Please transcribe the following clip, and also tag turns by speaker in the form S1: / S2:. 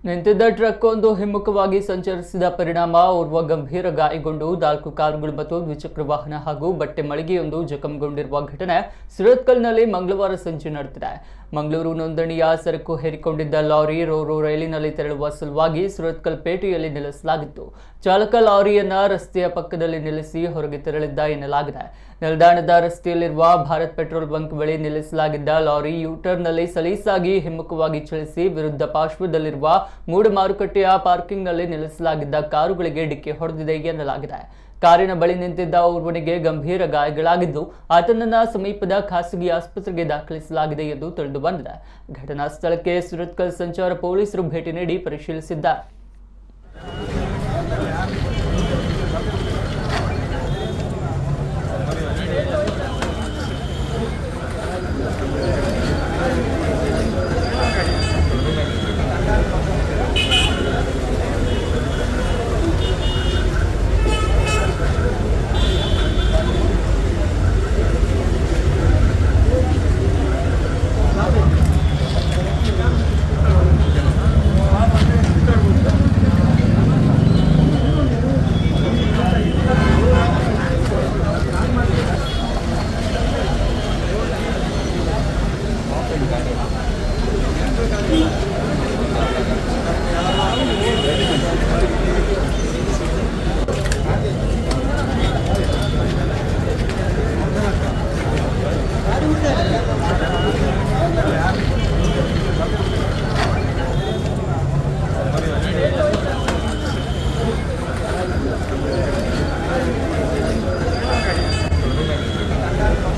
S1: ನಿಂತಿದ್ದ ಟ್ರಕ್ ಒಂದು ಹಿಮ್ಮುಖವಾಗಿ ಸಂಚರಿಸಿದ ಪರಿಣಾಮ ಓರ್ವ ಗಂಭೀರ ಗಾಯಗೊಂಡು 4 ಕಾರುಗಳು ಮತ್ತು ದ್ವಿಚಕ್ರ ವಾಹನ ಹಾಗೂ ಬಟ್ಟೆ ಮಳಿಗೆಯೊಂದು ಜಖಂಗೊಂಡಿರುವ ಘಟನೆ ಸುರತ್ಕಲ್ನಲ್ಲಿ ಮಂಗಳವಾರ ಸಂಜೆ ನಡೆದಿದೆ. ಮಂಗಳೂರು ನೋಂದಣಿಯ ಸರಕು ಹೇರಿಕೊಂಡಿದ್ದ ಲಾರಿ ರೋರೋ ರೈಲಿನಲ್ಲಿ ತೆರಳುವ ಸಲುವಾಗಿ ಸುರತ್ಕಲ್ ಪೇಟೆಯಲ್ಲಿ ನಿಲ್ಲಿಸಲಾಗಿತ್ತು. ಚಾಲಕ ಲಾರಿಯನ್ನ ರಸ್ತೆಯ ಪಕ್ಕದಲ್ಲಿ ನಿಲ್ಲಿಸಿ ಹೊರಗೆ ತೆರಳಿದ್ದ ಎನ್ನಲಾಗಿದೆ. ನಿಲ್ದಾಣದ ರಸ್ತೆಯಲ್ಲಿರುವ ಭಾರತ್ ಪೆಟ್ರೋಲ್ ಬಂಕ್ ಬಳಿ ನಿಲ್ಲಿಸಲಾಗಿದ್ದ ಲಾರಿ ಯೂಟರ್ನ್ನಲ್ಲಿ ಸಲೀಸಾಗಿ ಹಿಮ್ಮುಖವಾಗಿ ಚಲಿಸಿ ವಿರುದ್ಧ ಪಾರ್ಶ್ವದಲ್ಲಿರುವ ಮೂಡ ಮಾರುಕಟ್ಟೆಯ ಪಾರ್ಕಿಂಗ್ನಲ್ಲಿ ನಿಲ್ಲಿಸಲಾಗಿದ್ದ ಕಾರುಗಳಿಗೆ ಡಿಕ್ಕಿ ಹೊಡೆದಿದೆ ಎನ್ನಲಾಗಿದೆ. ಕಾರಿನ ಬಳಿ ನಿಂತಿದ್ದ ಓರ್ವನಿಗೆ ಗಂಭೀರ ಗಾಯಗಳಾಗಿದ್ದು ಆತನನ್ನ ಸಮೀಪದ ಖಾಸಗಿ ಆಸ್ಪತ್ರೆಗೆ ದಾಖಲಿಸಲಾಗಿದೆ ಎಂದು ತಿಳಿದು ಬಂದಿದೆ. ಘಟನಾ ಸ್ಥಳಕ್ಕೆ ಸುರತ್ಕಲ್ ಸಂಚಾರ ಪೊಲೀಸರು ಭೇಟಿ ನೀಡಿ ಪರಿಶೀಲಿಸಿದ್ದಾರೆ.